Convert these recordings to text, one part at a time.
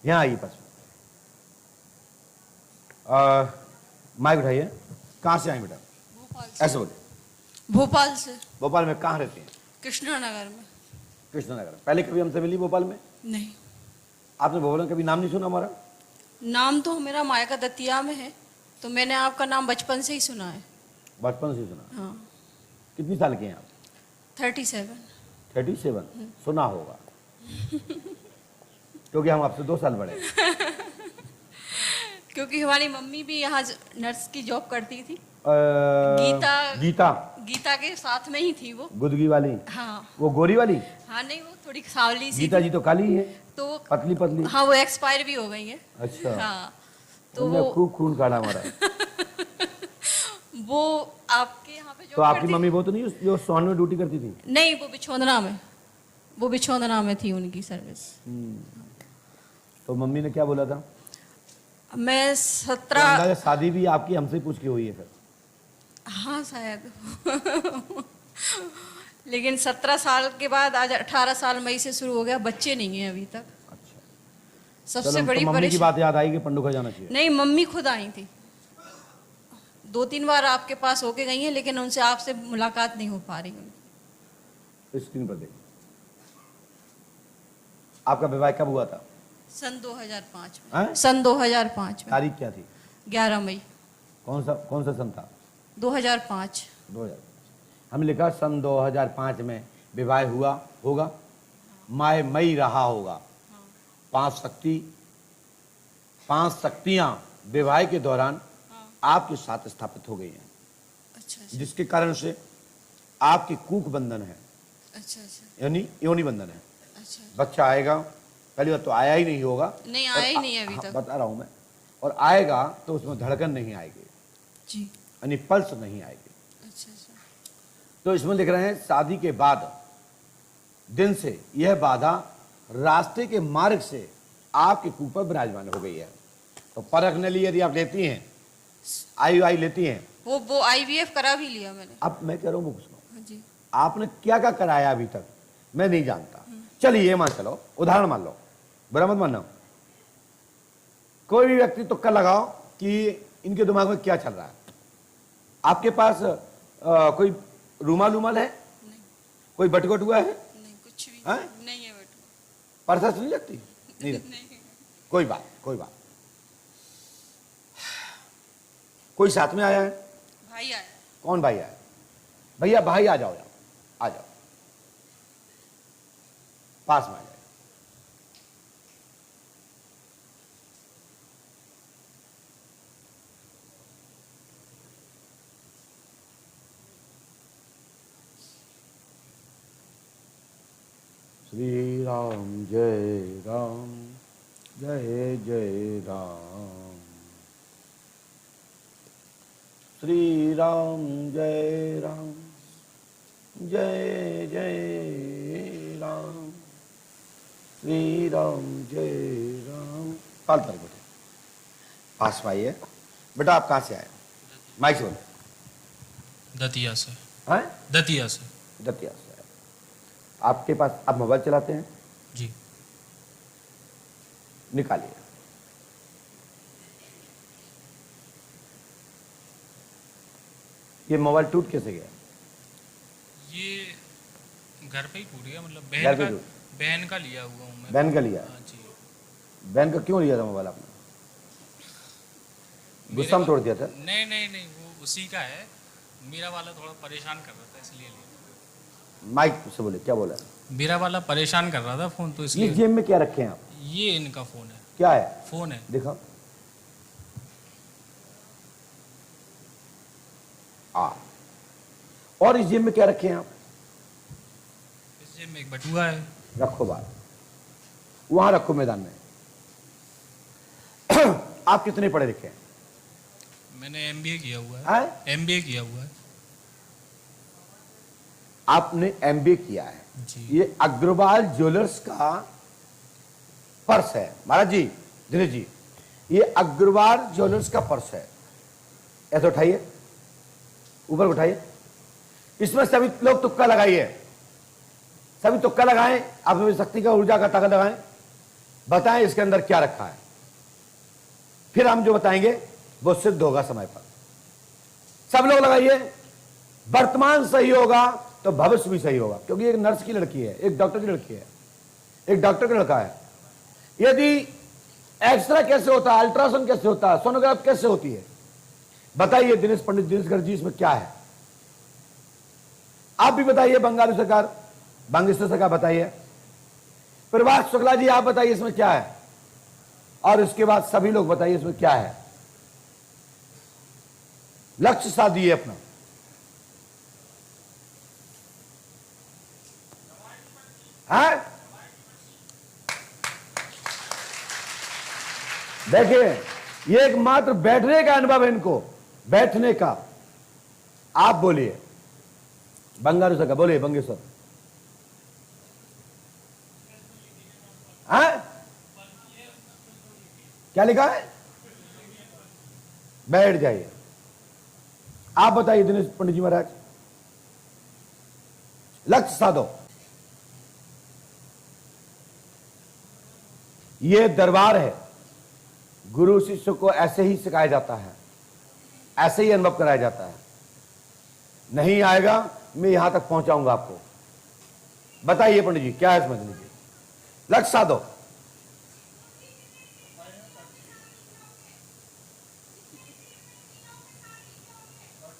यहाँ आइए पास। माइक उठाइए। कहाँ से आई बेटा? भोपाल से। ऐसे बोले। भोपाल से। भोपाल में कहाँ रहती हैं? कृष्णानगर में। कृष्णानगर। पहले कभी हमसे मिली भोपाल में? नहीं। आपने भोपाल में कभी नाम नहीं सुना हमारा? नाम तो मेरा मायका दतिया में है, तो मैंने आपका नाम बचपन से ही सुना है। बचपन से सुना? हाँ। कितनी साल के हैं आप? 37। 37? सुना होगा क्योंकि हम आपसे 2 साल बड़े हैं। क्योंकि हमारी मम्मी भी यहाँ नर्स की जॉब करती थी। गीता गीता के साथ में ही थी वो। गुदगी वाली? हाँ। वो गोरी वाली? हाँ नहीं, वो थोड़ी सावली सी गीता जी तो काली है, तो पतली पतली। हाँ, वो एक्सपायर भी हो गई है। अच्छा। हाँ, तो वो खूब खून काढ़ा हमारा। वो आपके यहाँ पे तो आपकी मम्मी वो तो नहीं जो सोन में ड्यूटी करती थी? नहीं, वो बिछोंदना में थी उनकी सर्विस। तो मम्मी ने क्या बोला था? मैं 17। शादी भी आपकी हमसे पूछ के हुई है फिर? हाँ शायद। लेकिन 17 साल के बाद आज 18 साल मई से शुरू हो गया, बच्चे नहीं हैं अभी तक। अच्छा। सबसे बड़ी मम्मी की बात याद आई कि पंडुका जाना चाहिए? नहीं, मम्मी खुद आई थी। 2-3 बार आपके पास होके गई हैं, लेकिन उनसे आपसे मुलाकात नहीं हो पा रही। स्क्रीन पर देखिए। आपका विवाह कब हुआ था? सन 2005 में। सन 2005 में। तारीख क्या थी? 11 मई। कौन सा सन था? 2005। 2000। हम लिखा सन 2005 में विवाह हुआ होगा। माय मई रहा होगा। 5 शक्तियां विवाह के दौरान आपके साथ स्थापित हो गई हैं। अच्छा। जिसके कारण से आपकी कूक बंधन है। अच्छा। यानी योनि बंधन है। अच्छा। बच्चा आएगा, पहली बार तो आया ही नहीं होगा। नहीं, आया ही नहीं अभी तक। बता रहा हूं मैं। और आएगा तो उसमें धड़कन नहीं आएगी जी, यानी पल्स नहीं आएगी। अच्छा। तो इसमें लिख रहे हैं शादी के बाद दिन से यह बाधा रास्ते के मार्ग से आपके ऊपर विराजमान हो गई है। तो परख ने लिए यदि आप लेती हैं, आई लेती हैं, वो IVF करा भी लिया मैंने। अब मैं कह रहा हूँ जी। आपने क्या क्या कराया अभी तक मैं नहीं जानता। चलिए ये मान चलो, उदाहरण मान लो, बुरा मत मानना। कोई भी व्यक्ति तुक्का लगाओ कि इनके दिमाग में क्या चल रहा है। आपके पास कोई रूमाल है? नहीं। कोई बटुआ है? नहीं, कुछ भी नहीं है। परसा नहीं लगती? नहीं लगती। नहीं। कोई बात। कोई साथ में आया है? भाई आया। कौन भाई आया? भैया भाई आ जाओ, आ जाओ, पास में आ जाए। श्री राम जय राम, जय जय राम। श्री राम जय राम, जय जय राम। श्री राम जय राम। पाल तर बेटे पास में आइए। बेटा आप कहाँ से आए? माइक से बोलो। दतिया से। हैं? दतिया से आए। आपके पास आप मोबाइल चलाते हैं? जी। निकालिए। ये मोबाइल टूट कैसे गया? ये घर पे ही टूट गया, मतलब बहन का लिया हुआ हूँ मैं। बहन का लिया? हाँ जी। बहन का क्यों लिया था मोबाइल आपने? गुस्सा में तोड़ दिया था? नहीं, वो उसी का है। मेरा वाला थोड़ा परेशान कर रहा था इसलिए लिया। माइक से बोले, क्या बोला? मेरा वाला परेशान कर रहा था फोन, तो इसलिए। ये जेब में क्या रखे हैं आप? ये इनका फोन है। क्या है? फोन है। दिखाओ। और इस जेब में क्या रखे हैं आप? इस जेब में एक बटुआ है। रखो बाहर, वहां रखो मैदान में। आप कितने पढ़े लिखे हैं? मैंने MBA किया हुआ है? MBA किया हुआ है। आपने MBA किया है जी। ये अग्रवाल ज्वेलर्स का पर्स है महाराज जी, दिनेश जी। ये अग्रवाल ज्वेलर्स का पर्स है। ऐसे उठाइए, ऊपर उठाइए। इसमें सभी लोग तुक्का लगाइए, सभी तुक्का लगाएं, आप शक्ति का ऊर्जा का ताकत लगाएं। बताएं इसके अंदर क्या रखा है, फिर हम जो बताएंगे वो सिद्ध होगा समय पर। सब लोग लगाइए, वर्तमान सही होगा तो भविष्य भी सही होगा, क्योंकि एक नर्स की लड़की है, एक डॉक्टर की लड़की है, एक डॉक्टर का लड़का है। यदि एक्सरे कैसे होता है, अल्ट्रासाउंड कैसे होता है, सोनोग्राफ कैसे होती है, बताइए दिनेश पंडित दिनेश जी इसमें क्या है? आप भी बताइए, बंगाली सरकार, बांग्लादेश सरकार बताइए, प्रभास शुक्ला जी आप बताइए इसमें क्या है, और इसके बाद सभी लोग बताइए इसमें क्या है। लक्ष्य साधिए अपना। है देखिए, ये एकमात्र बैठने का अनुभव है इनको, बैठने का। आप बोलिए बंगारू सर का, बोलिए बंगेश्वर। हाँ क्या लिखा है? बैठ जाइए। आप बताइए दिनेश पंडित जी महाराज, लक्ष्य साधो। ये दरबार है, गुरु शिष्य को ऐसे ही सिखाया जाता है, ऐसे ही अनुभव कराया जाता है। नहीं आएगा, मैं यहां तक पहुंचाऊंगा आपको। बताइए पंडित जी क्या है समझ लीजिए, लक्ष्य साधो।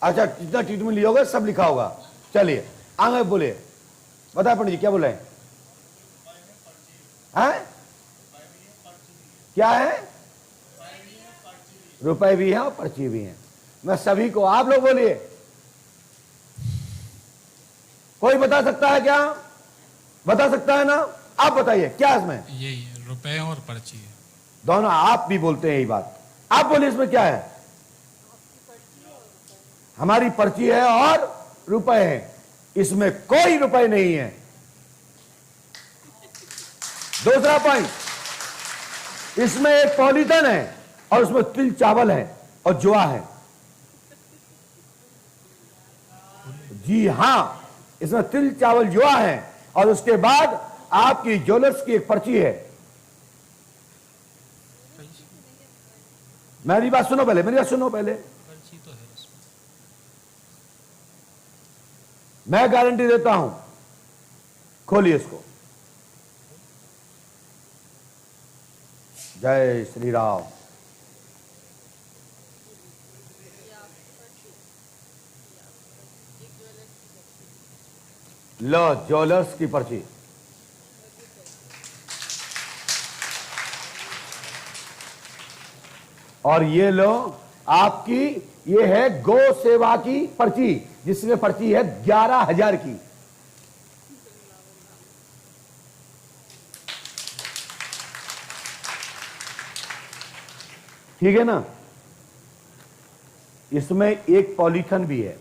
अच्छा, जितना ट्रीटमेंट लिया होगा सब लिखा होगा। चलिए आगे बोले, बताए पंडित जी क्या बोले हैं? क्या है? रुपए भी हैं और पर्ची भी हैं। मैं सभी को, आप लोग बोलिए, कोई बता सकता है क्या? बता सकता है ना? आप बताइए क्या इसमें? यही है, रुपए और पर्ची है। दोनों आप भी बोलते हैं यही बात। आप बोलिए इसमें क्या है? हमारी पर्ची है और रुपए हैं, इसमें कोई रुपए नहीं है। दूसरा पॉइंट, इसमें एक पॉलीथन है और उसमें तिल चावल है और जुआ है। जी हां, इसमें तिल चावल जुआ है और उसके बाद आपकी ज्वेलर्स की एक पर्ची है। मेरी बात सुनो पहले, मेरी बात सुनो पहले। पर्ची तो है इसमें। मैं गारंटी देता हूं, खोलिए इसको। जय श्री राम। लो ज्वेलर्स की पर्ची। और ये लो आपकी, ये है गौ सेवा की पर्ची, जिसमें पर्ची है 11,000 की। ठीक है ना? इसमें एक पॉलीथन भी है।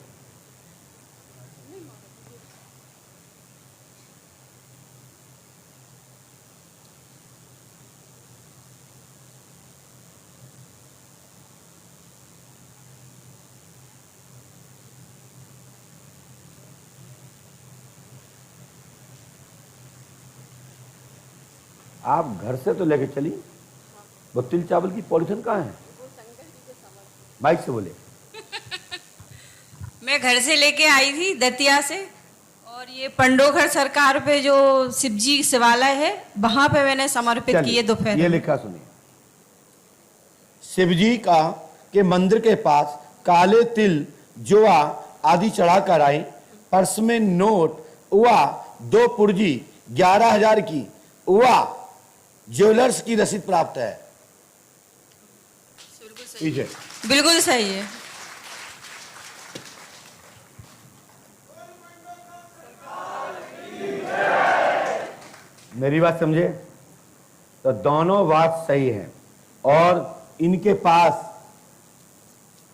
आप घर से तो लेके चली, वो तिल चावल की पॉलीथन कहाँ है? माइक से बोले। मैं घर से लेके आई थी दतिया से, और ये पंडोघर सरकार पे जो शिवजी शिवालय है वहां पे मैंने समर्पित किए दोपहर। ये लिखा सुनिए, शिवजी का के मंदिर के पास काले तिल जुआ आदि चढ़ा कर आई, पर्स में नोट हुआ 2 पुर्जी 11,000 की हुआ, ज्वेलर्स की रसीद प्राप्त है। पीछे बिल्कुल सही है। मेरी बात समझे? तो दोनों बात सही है, और इनके पास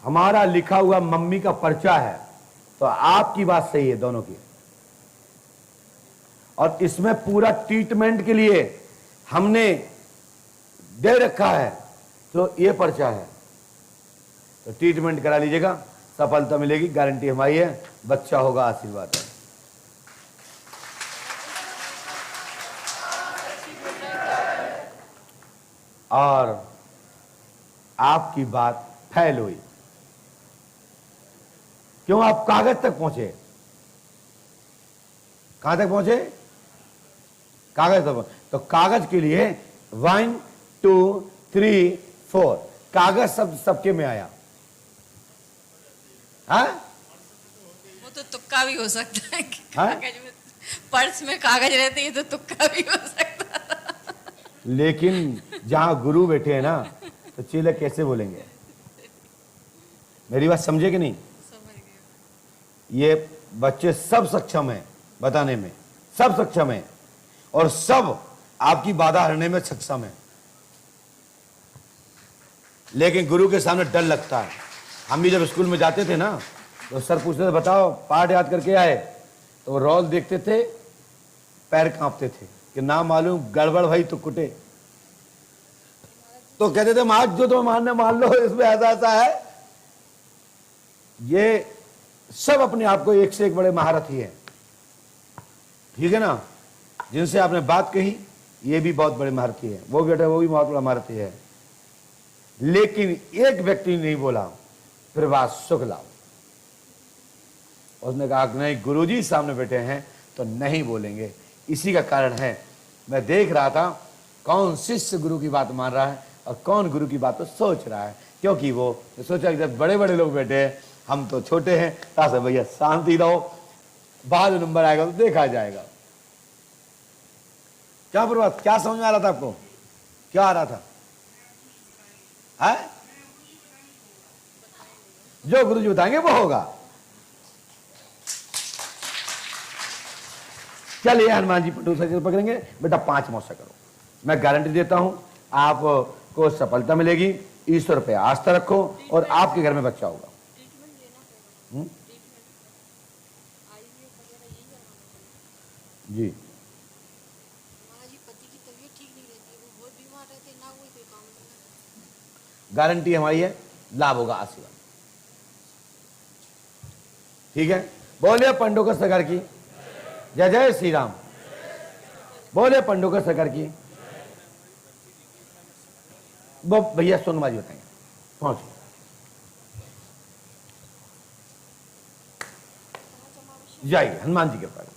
हमारा लिखा हुआ मम्मी का पर्चा है, तो आपकी बात सही है दोनों की। और इसमें पूरा ट्रीटमेंट के लिए हमने दे रखा है, तो ये पर्चा है, तो ट्रीटमेंट करा लीजिएगा, सफलता मिलेगी, गारंटी हमारी है, बच्चा होगा, आशीर्वाद है। और आपकी बात फैल हुई। क्यों? आप कागज तक पहुंचे। कहां तक पहुंचे? कागज तक। तो कागज के लिए 1 2 3 4 कागज शब्द सबके में आया। हाँ? वो तो तुक्का भी हो सकता है कि हाँ? कागज में, पर्स में कागज रहते हैं तो तुक्का भी हो सकता है। लेकिन जहां गुरु बैठे हैं ना, तो चेले कैसे बोलेंगे? मेरी बात समझे कि नहीं? समझ गए। ये बच्चे सब सक्षम हैं बताने में, सब सक्षम हैं और सब आपकी बाधा हरने में सक्षम है, लेकिन गुरु के सामने डर लगता है। हम भी जब स्कूल में जाते थे ना, तो सर पूछते थे बताओ पाठ याद करके आए, तो वो रोल देखते थे, पैर कांपते थे कि ना मालूम गड़बड़ भाई तो कुटे। तो कहते थे महाराज जो तो मानने मान लो, इसमें ऐसा ऐसा है। ये सब अपने आप को एक से एक बड़े महारथी हैं, ठीक है ना। जिनसे आपने बात कही ये भी बहुत बड़े महारथी है, वो बेटा वो भी बहुत बड़ा महारथी है, लेकिन एक व्यक्ति नहीं बोला प्रभात शुक्ला। उसने कहा कि नहीं, गुरुजी सामने बैठे हैं तो नहीं बोलेंगे। इसी का कारण है, मैं देख रहा था कौन शिष्य गुरु की बात मान रहा है और कौन गुरु की बात तो सोच रहा है, क्योंकि वो सोचा कि जब बड़े बड़े लोग बैठे हैं, हम तो छोटे हैं, तासे भैया शांति रहो, बाद नंबर आएगा तो देखा जाएगा। क्या प्रभात, क्या समझ में आ रहा था आपको? क्या आ रहा था? है? जो गुरु जी बताएंगे वो होगा। चलिए हनुमान जी पटू से पकड़ेंगे। बेटा 5 मौसा करो, मैं गारंटी देता हूं आपको सफलता मिलेगी। ईश्वर पे आस्था रखो और आपके घर में बच्चा होगा। जी गारंटी हमारी है, लाभ होगा, आशीर्वाद। ठीक है, बोलिए पंडोकर सरकार की जय। जय श्री राम। बोले पंडोकर सरकार की। वो भैया सोनबाजी बताएंगे, पहुंच जाइए हनुमान जी के पास।